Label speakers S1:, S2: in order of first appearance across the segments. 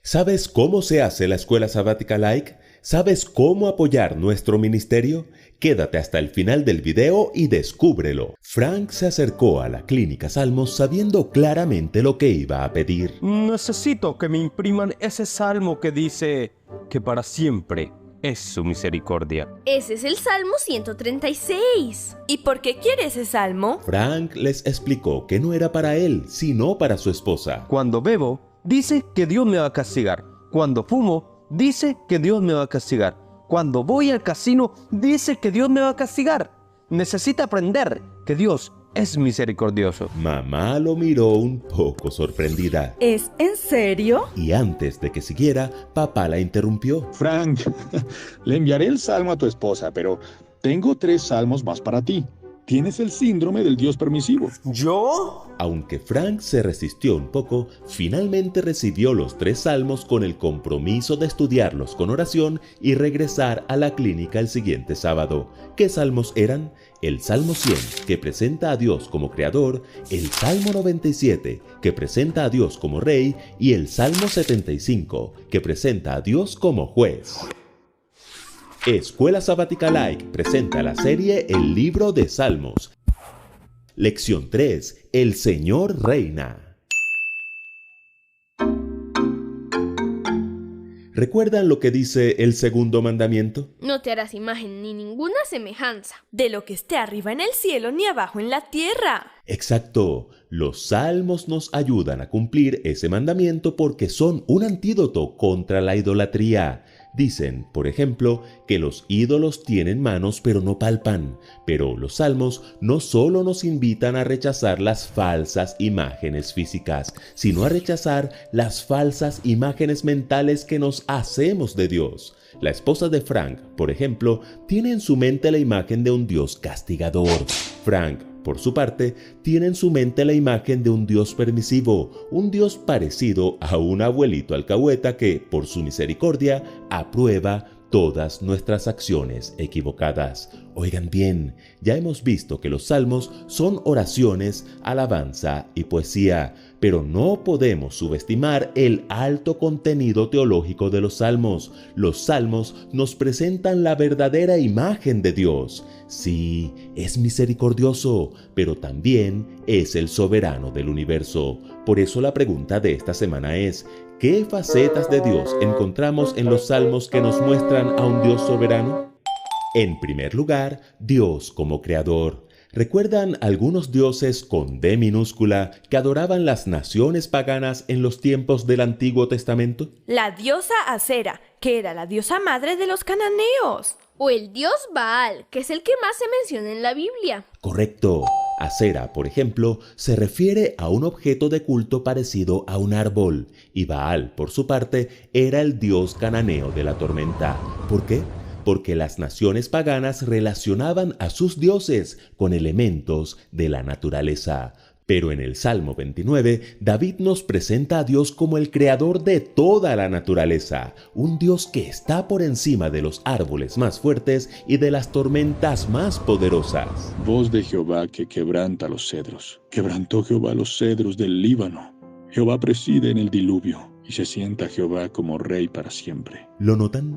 S1: ¿Sabes cómo se hace la escuela sabática Like? ¿Sabes cómo apoyar nuestro ministerio? Quédate hasta el final del video y descúbrelo. Frank se acercó a la clínica Salmos sabiendo claramente lo que iba a pedir.
S2: Necesito que me impriman ese salmo que dice que para siempre es su misericordia.
S3: Ese es el Salmo 136.
S4: ¿Y por qué quiere ese salmo?
S1: Frank les explicó que no era para él, sino para su esposa.
S2: Cuando bebo, dice que Dios me va a castigar. Cuando fumo, dice que Dios me va a castigar. Cuando voy al casino, dice que Dios me va a castigar. Necesita aprender que Dios es misericordioso.
S1: Mamá lo miró un poco sorprendida.
S4: ¿Es en serio?
S1: Y antes de que siguiera, papá la interrumpió.
S5: Frank, le enviaré el salmo a tu esposa, pero tengo 3 salmos más para ti. Tienes el síndrome del Dios permisivo.
S2: ¿Yo?
S1: Aunque Frank se resistió un poco, finalmente recibió los 3 salmos con el compromiso de estudiarlos con oración y regresar a la clínica el siguiente sábado. ¿Qué salmos eran? El Salmo 100, que presenta a Dios como Creador, el Salmo 97, que presenta a Dios como Rey, y el Salmo 75, que presenta a Dios como Juez. Escuela Sabática Like presenta la serie El Libro de Salmos. Lección 3. El Señor reina. ¿Recuerdan lo que dice el segundo mandamiento?
S3: No te harás imagen ni ninguna semejanza.
S4: De lo que esté arriba en el cielo ni abajo en la tierra.
S1: Exacto. Los salmos nos ayudan a cumplir ese mandamiento porque son un antídoto contra la idolatría. Dicen, por ejemplo, que los ídolos tienen manos pero no palpan. Pero los salmos no solo nos invitan a rechazar las falsas imágenes físicas, sino a rechazar las falsas imágenes mentales que nos hacemos de Dios. La esposa de Frank, por ejemplo, tiene en su mente la imagen de un Dios castigador. Frank, por su parte, tiene en su mente la imagen de un Dios permisivo, un Dios parecido a un abuelito alcahueta que, por su misericordia, aprueba todas nuestras acciones equivocadas. Oigan bien, ya hemos visto que los salmos son oraciones, alabanza y poesía, pero no podemos subestimar el alto contenido teológico de los salmos. Los salmos nos presentan la verdadera imagen de Dios. Sí, es misericordioso, pero también es el soberano del universo. Por eso la pregunta de esta semana es: ¿qué facetas de Dios encontramos en los salmos que nos muestran a un Dios soberano? En primer lugar, Dios como creador. ¿Recuerdan algunos dioses con D minúscula que adoraban las naciones paganas en los tiempos del Antiguo Testamento?
S4: La diosa Acera, que era la diosa madre de los cananeos.
S3: O el dios Baal, que es el que más se menciona en la Biblia.
S1: Correcto. Acera, por ejemplo, se refiere a un objeto de culto parecido a un árbol, y Baal, por su parte, era el dios cananeo de la tormenta. ¿Por qué? Porque las naciones paganas relacionaban a sus dioses con elementos de la naturaleza. Pero en el Salmo 29, David nos presenta a Dios como el creador de toda la naturaleza, un Dios que está por encima de los árboles más fuertes y de las tormentas más poderosas.
S5: Voz de Jehová que quebranta los cedros. Quebrantó Jehová los cedros del Líbano. Jehová preside en el diluvio, y se sienta Jehová como rey para siempre.
S1: ¿Lo notan?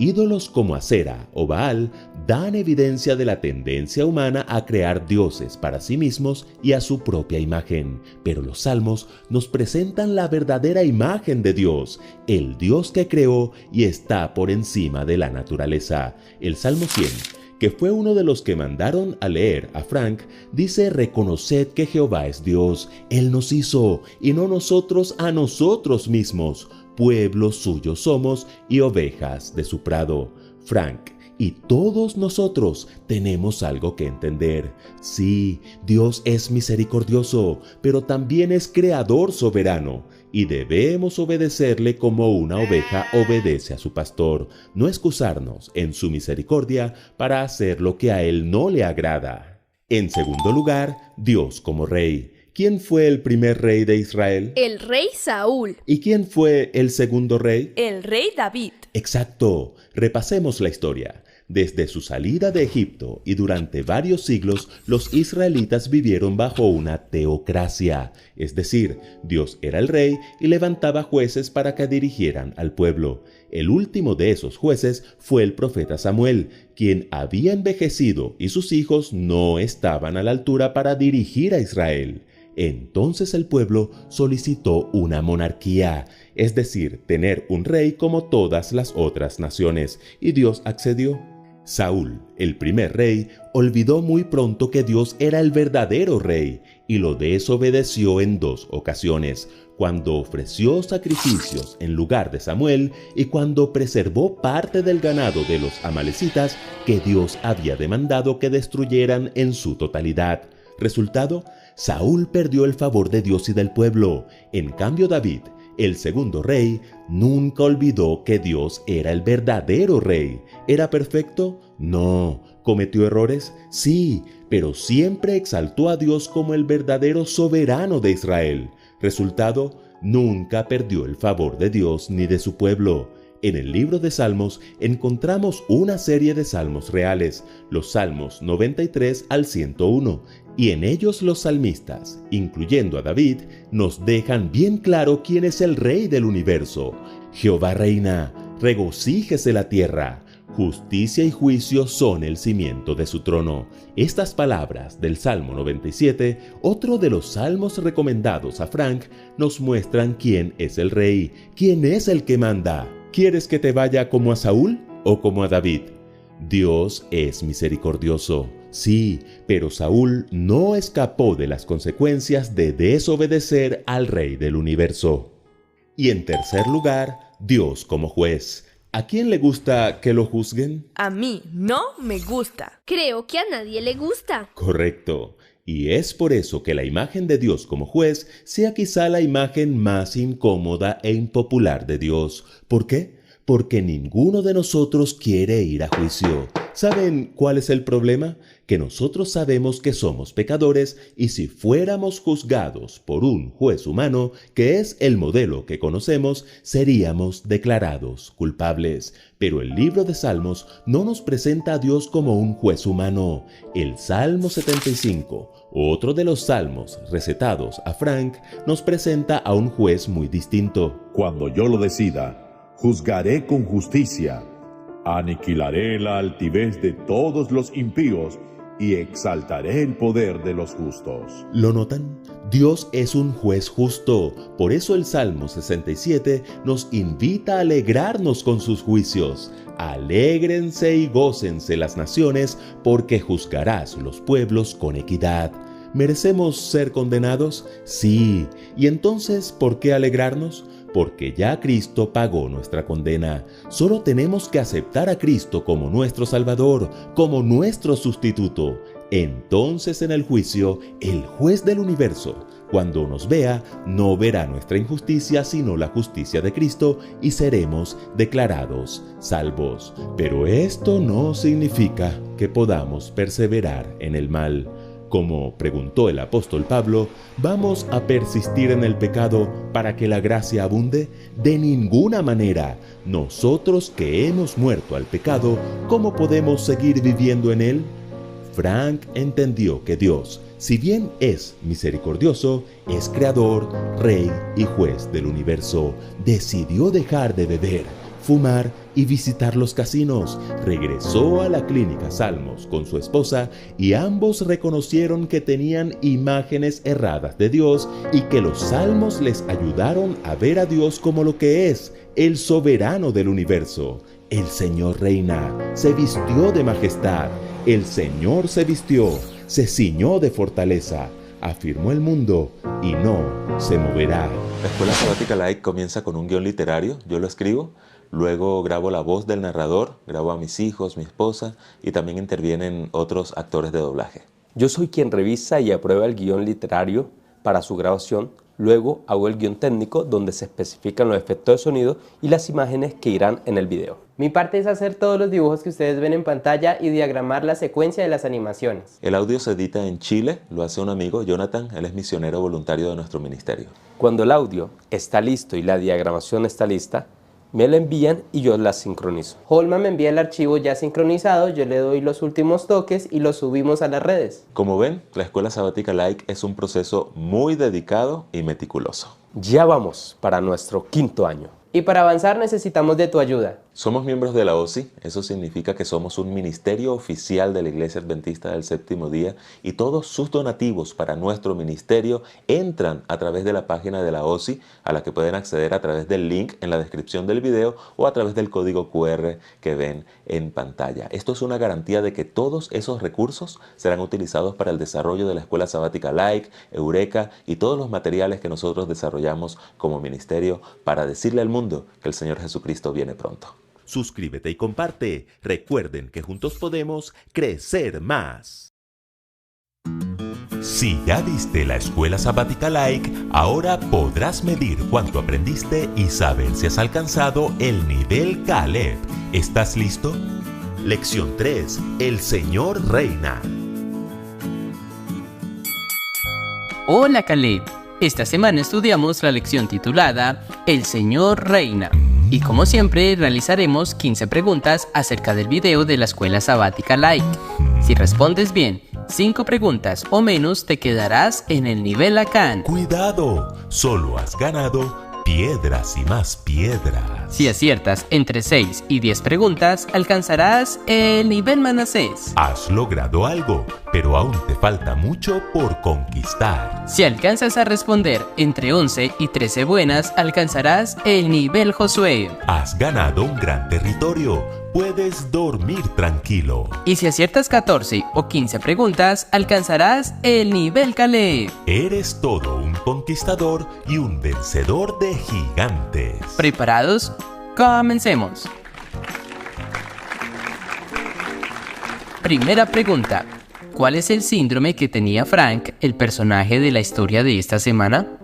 S1: Ídolos como Acera o Baal dan evidencia de la tendencia humana a crear dioses para sí mismos y a su propia imagen. Pero los salmos nos presentan la verdadera imagen de Dios, el Dios que creó y está por encima de la naturaleza. El Salmo 100, que fue uno de los que mandaron a leer a Frank, dice: reconoced que Jehová es Dios, Él nos hizo y no nosotros a nosotros mismos. Pueblo suyo somos y ovejas de su prado. Frank y todos nosotros tenemos algo que entender. Sí, Dios es misericordioso, pero también es creador soberano, y debemos obedecerle como una oveja obedece a su pastor, no excusarnos en su misericordia para hacer lo que a él no le agrada. En segundo lugar, Dios como rey. ¿Quién fue el primer rey de Israel?
S3: El rey Saúl.
S1: ¿Y quién fue el segundo rey?
S4: El rey David.
S1: Exacto. Repasemos la historia. Desde su salida de Egipto y durante varios siglos, los israelitas vivieron bajo una teocracia, es decir, Dios era el rey y levantaba jueces para que dirigieran al pueblo. El último de esos jueces fue el profeta Samuel, quien había envejecido y sus hijos no estaban a la altura para dirigir a Israel. Entonces el pueblo solicitó una monarquía, es decir, tener un rey como todas las otras naciones, y Dios accedió. Saúl, el primer rey, olvidó muy pronto que Dios era el verdadero rey y lo desobedeció en 2 ocasiones, cuando ofreció sacrificios en lugar de Samuel y cuando preservó parte del ganado de los amalecitas que Dios había demandado que destruyeran en su totalidad. Resultado, Saúl perdió el favor de Dios y del pueblo. En cambio, David, el segundo rey, nunca olvidó que Dios era el verdadero rey. ¿Era perfecto? No. ¿Cometió errores? Sí, pero siempre exaltó a Dios como el verdadero soberano de Israel. Resultado, nunca perdió el favor de Dios ni de su pueblo. En el libro de Salmos encontramos una serie de salmos reales, los Salmos 93 al 101, y en ellos los salmistas, incluyendo a David, nos dejan bien claro quién es el Rey del universo. Jehová reina, regocíjese la tierra, justicia y juicio son el cimiento de su trono. Estas palabras del Salmo 97, otro de los salmos recomendados a Frank, nos muestran quién es el rey, quién es el que manda. ¿Quieres que te vaya como a Saúl o como a David? Dios es misericordioso, sí, pero Saúl no escapó de las consecuencias de desobedecer al Rey del universo. Y en tercer lugar, Dios como juez. ¿A quién le gusta que lo juzguen?
S4: A mí no me gusta.
S3: Creo que a nadie le gusta.
S1: Correcto. Y es por eso que la imagen de Dios como juez sea quizá la imagen más incómoda e impopular de Dios. ¿Por qué? Porque ninguno de nosotros quiere ir a juicio. ¿Saben cuál es el problema? Que nosotros sabemos que somos pecadores y si fuéramos juzgados por un juez humano, que es el modelo que conocemos, seríamos declarados culpables. Pero el libro de Salmos no nos presenta a Dios como un juez humano. El Salmo 75, otro de los salmos recetados a Frank, nos presenta a un juez muy distinto.
S6: Cuando yo lo decida, juzgaré con justicia, aniquilaré la altivez de todos los impíos y exaltaré el poder de los justos.
S1: ¿Lo notan? Dios es un juez justo. Por eso el Salmo 67 nos invita a alegrarnos con sus juicios. Alégrense y gócense las naciones, porque juzgarás los pueblos con equidad. ¿Merecemos ser condenados? Sí. ¿Y entonces por qué alegrarnos? Porque ya Cristo pagó nuestra condena. Solo tenemos que aceptar a Cristo como nuestro Salvador, como nuestro sustituto. Entonces en el juicio, el juez del universo, cuando nos vea, no verá nuestra injusticia, sino la justicia de Cristo, y seremos declarados salvos. Pero esto no significa que podamos perseverar en el mal. Como preguntó el apóstol Pablo, ¿vamos a persistir en el pecado para que la gracia abunde? De ninguna manera. Nosotros que hemos muerto al pecado, ¿cómo podemos seguir viviendo en él? Frank entendió que Dios, si bien es misericordioso, es creador, rey y juez del universo. Decidió dejar de beber, fumar y visitar los casinos. Regresó a la clínica Salmos con su esposa y ambos reconocieron que tenían imágenes erradas de Dios y que los salmos les ayudaron a ver a Dios como lo que es, el soberano del universo. El Señor reina, se vistió de majestad, el Señor se vistió, se ciñó de fortaleza, afirmó el mundo y no se moverá.
S7: La Escuela Sabática Light comienza con un guión literario, yo lo escribo. Luego grabo la voz del narrador, grabo a mis hijos, mi esposa y también intervienen otros actores de doblaje.
S2: Yo soy quien revisa y aprueba el guión literario para su grabación. Luego hago el guión técnico donde se especifican los efectos de sonido y las imágenes que irán en el video.
S8: Mi parte es hacer todos los dibujos que ustedes ven en pantalla y diagramar la secuencia de las animaciones.
S7: El audio se edita en Chile, lo hace un amigo, Jonathan, él es misionero voluntario de nuestro ministerio.
S2: Cuando el audio está listo y la diagramación está lista,
S8: me la envían y yo las sincronizo. Holman me envía el archivo ya sincronizado, yo le doy los últimos toques y lo subimos a las redes.
S7: Como ven, la Escuela Sabática Like es un proceso muy dedicado y meticuloso.
S8: Ya vamos para nuestro 5º año. Y para avanzar necesitamos de tu ayuda.
S7: Somos miembros de la OSI, eso significa que somos un ministerio oficial de la Iglesia Adventista del Séptimo Día y todos sus donativos para nuestro ministerio entran a través de la página de la OSI, a la que pueden acceder a través del link en la descripción del video o a través del código QR que ven en pantalla. Esto es una garantía de que todos esos recursos serán utilizados para el desarrollo de la Escuela Sabática Like, Eureka y todos los materiales que nosotros desarrollamos como ministerio para decirle al mundo que el Señor Jesucristo viene pronto.
S1: Suscríbete y comparte. Recuerden que juntos podemos crecer más. Si ya viste la Escuela Sabática Like, ahora podrás medir cuánto aprendiste y saber si has alcanzado el nivel Caleb. ¿Estás listo? Lección 3. El Señor reina.
S9: Hola Caleb. Esta semana estudiamos la lección titulada El Señor reina. Y como siempre, realizaremos 15 preguntas acerca del video de la Escuela Sabática Like. Si respondes bien 5 preguntas o menos, te quedarás en el nivel Akan.
S1: ¡Cuidado! Solo has ganado piedras y más piedras.
S9: Si aciertas entre 6 y 10 preguntas, alcanzarás el nivel Manasés.
S1: Has logrado algo, pero aún te falta mucho por conquistar.
S9: Si alcanzas a responder entre 11 y 13 buenas, alcanzarás el nivel Josué.
S1: Has ganado un gran territorio. Puedes dormir tranquilo.
S9: Y si aciertas 14 o 15 preguntas, alcanzarás el nivel Caleb.
S1: Eres todo un conquistador y un vencedor de gigantes.
S9: ¿Preparados? Comencemos. Primera pregunta. ¿Cuál es el síndrome que tenía Frank, el personaje de la historia de esta semana?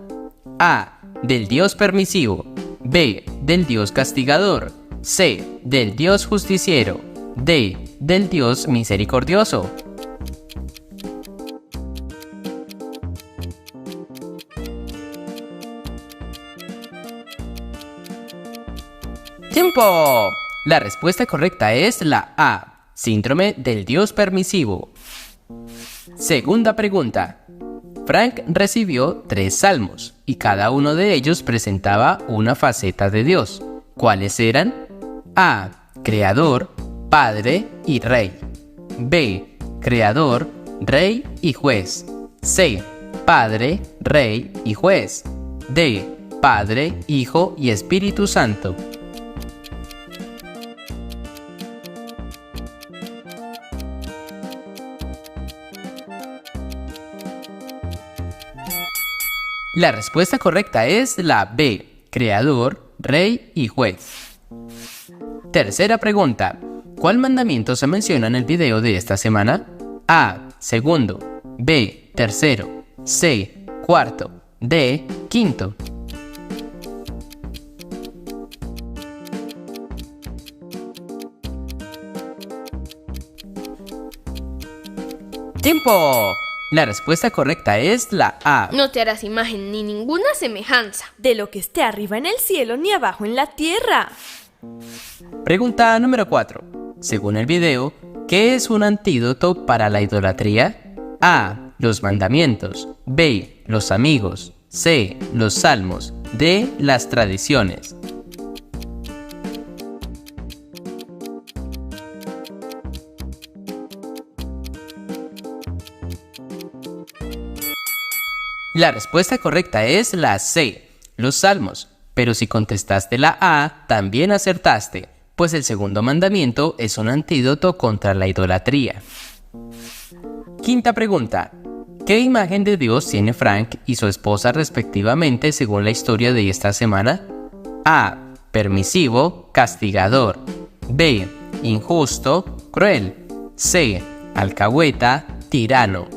S9: A. Del Dios permisivo. B. Del Dios castigador. C. Del Dios justiciero. D. Del Dios misericordioso. ¡Tiempo! La respuesta correcta es la A. Síndrome del Dios permisivo. Segunda pregunta. Frank recibió 3 salmos y cada uno de ellos presentaba una faceta de Dios. ¿Cuáles eran? A. Creador, Padre y Rey. B. Creador, Rey y Juez. C. Padre, Rey y Juez. D. Padre, Hijo y Espíritu Santo. La respuesta correcta es la B. Creador, Rey y Juez. Tercera pregunta. ¿Cuál mandamiento se menciona en el video de esta semana? A. Segundo. B. Tercero. C. Cuarto. D. Quinto. ¡Tiempo! La respuesta correcta es la A.
S3: No te harás imagen ni ninguna semejanza
S4: de lo que esté arriba en el cielo ni abajo en la tierra.
S9: Pregunta número 4. Según el video, ¿qué es un antídoto para la idolatría? A. Los mandamientos. B. Los amigos. C. Los salmos. D. Las tradiciones. La respuesta correcta es la C. Los salmos. Pero si contestaste la A, también acertaste, pues el segundo mandamiento es un antídoto contra la idolatría. Quinta pregunta. ¿Qué imagen de Dios tiene Frank y su esposa respectivamente según la historia de esta semana? A. Permisivo, castigador. B. Injusto, cruel. C. Alcahueta, tirano.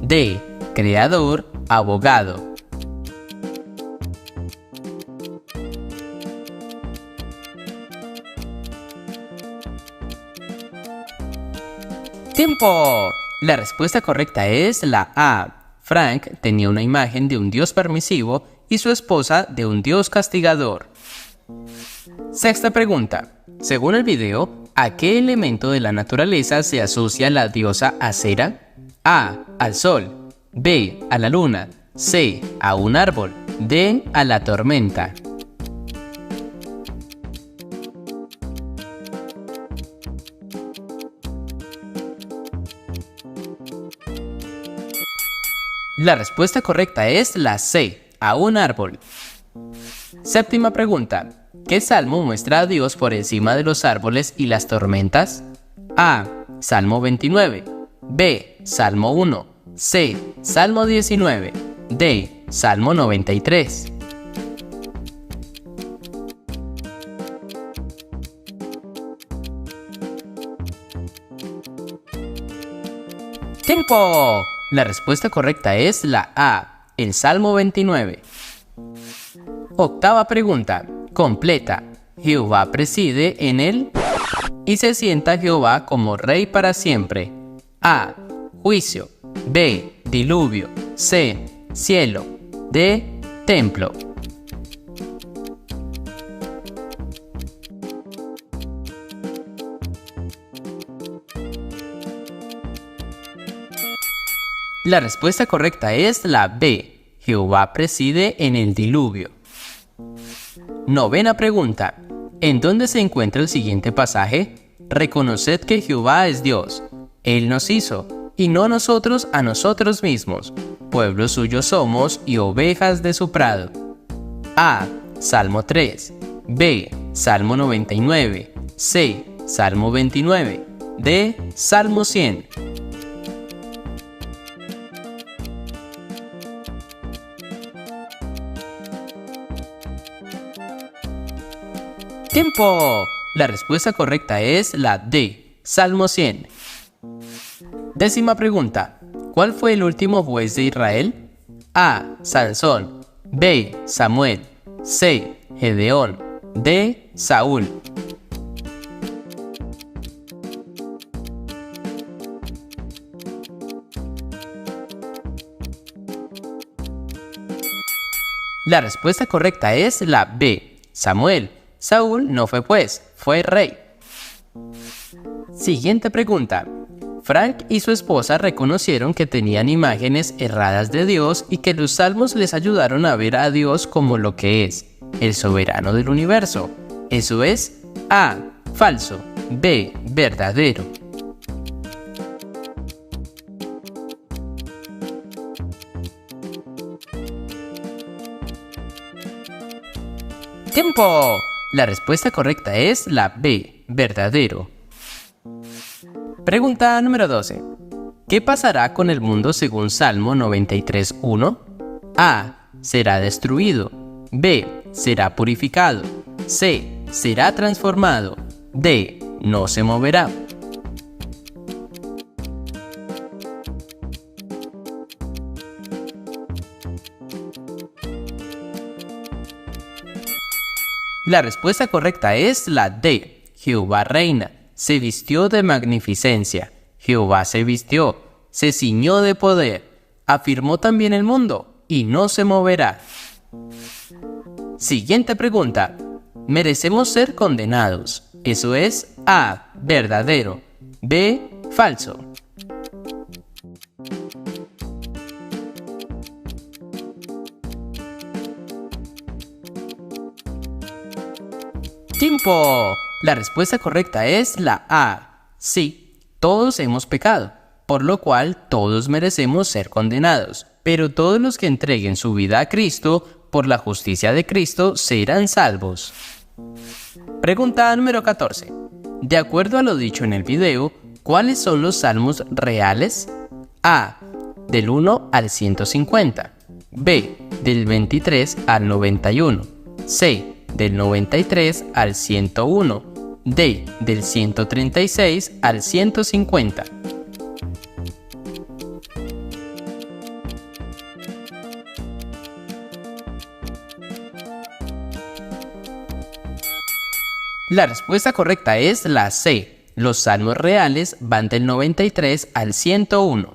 S9: D. Creador, abogado. ¡Tiempo! La respuesta correcta es la A. Frank tenía una imagen de un Dios permisivo y su esposa de un Dios castigador. Sexta pregunta. Según el video, ¿a qué elemento de la naturaleza se asocia la diosa Acera? A. Al sol. B. A la luna. C. A un árbol. D. A la tormenta. La respuesta correcta es la C. A un árbol. Séptima pregunta. ¿Qué salmo muestra a Dios por encima de los árboles y las tormentas? A. Salmo 29. B. Salmo 1. C. Salmo 19. D. Salmo 93. ¡Tiempo! La respuesta correcta es la A. El Salmo 29. Octava pregunta. Completa. Jehová preside en él y se sienta Jehová como rey para siempre. A. Juicio. B. Diluvio. C. Cielo. D. Templo. La respuesta correcta es la B. Jehová preside en el diluvio. Novena pregunta. ¿En dónde se encuentra el siguiente pasaje? Reconoced que Jehová es Dios. Él nos hizo, y no nosotros a nosotros mismos. Pueblo suyo somos y ovejas de su prado. A. Salmo 3. B. Salmo 99. C. Salmo 29. D. Salmo 100. ¡Tiempo! La respuesta correcta es la D. Salmo 100. Décima pregunta. ¿Cuál fue el último juez de Israel? A. Sansón. B. Samuel. C. Gedeón. D. Saúl. La respuesta correcta es la B. Samuel. Saúl no fue juez, fue rey. Siguiente pregunta. Frank y su esposa reconocieron que tenían imágenes erradas de Dios y que los salmos les ayudaron a ver a Dios como lo que es, el soberano del universo. Eso es A. Falso. B. Verdadero. ¡Tiempo! La respuesta correcta es la B. Verdadero. Pregunta número 12. ¿Qué pasará con el mundo según Salmo 93.1? A. Será destruido. B. Será purificado. C. Será transformado. D. No se moverá. La respuesta correcta es la D. Jehová reina. Se vistió de magnificencia. Jehová se vistió. Se ciñó de poder. Afirmó también el mundo y no se moverá. Siguiente pregunta. ¿Merecemos ser condenados? Eso es A. Verdadero. B. Falso. ¡Tiempo! La respuesta correcta es la A. Sí, todos hemos pecado, por lo cual todos merecemos ser condenados, pero todos los que entreguen su vida a Cristo por la justicia de Cristo serán salvos. Pregunta número 14. De acuerdo a lo dicho en el video, ¿cuáles son los salmos reales? A. Del 1 al 150. B. Del 23 al 91. C. Del 93 al 101. D. Del 136 al 150. La respuesta correcta es la C. Los salmos reales van del 93 al 101.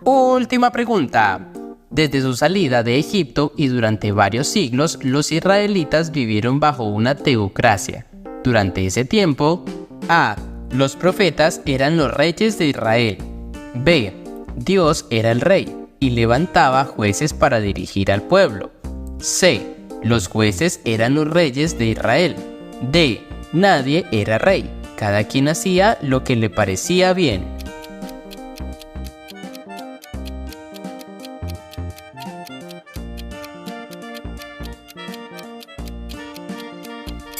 S9: Última pregunta. Desde su salida de Egipto y durante varios siglos, los israelitas vivieron bajo una teocracia. Durante ese tiempo, A. Los profetas eran los reyes de Israel. B. Dios era el rey y levantaba jueces para dirigir al pueblo. C. Los jueces eran los reyes de Israel. D. Nadie era rey. Cada quien hacía lo que le parecía bien.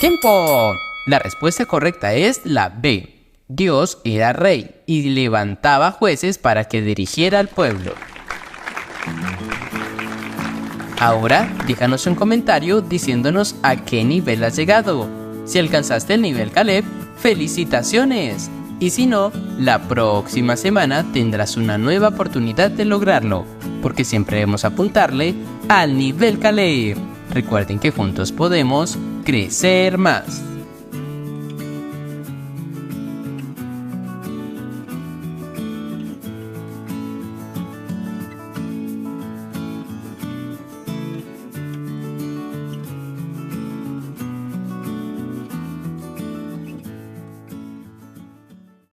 S9: ¡Tiempo! La respuesta correcta es la B. Dios era rey y levantaba jueces para que dirigiera al pueblo. Ahora, déjanos un comentario diciéndonos a qué nivel has llegado. Si alcanzaste el nivel Caleb, ¡felicitaciones! Y si no, la próxima semana tendrás una nueva oportunidad de lograrlo, porque siempre debemos apuntarle al nivel Caleb. Recuerden que juntos podemos crecer más.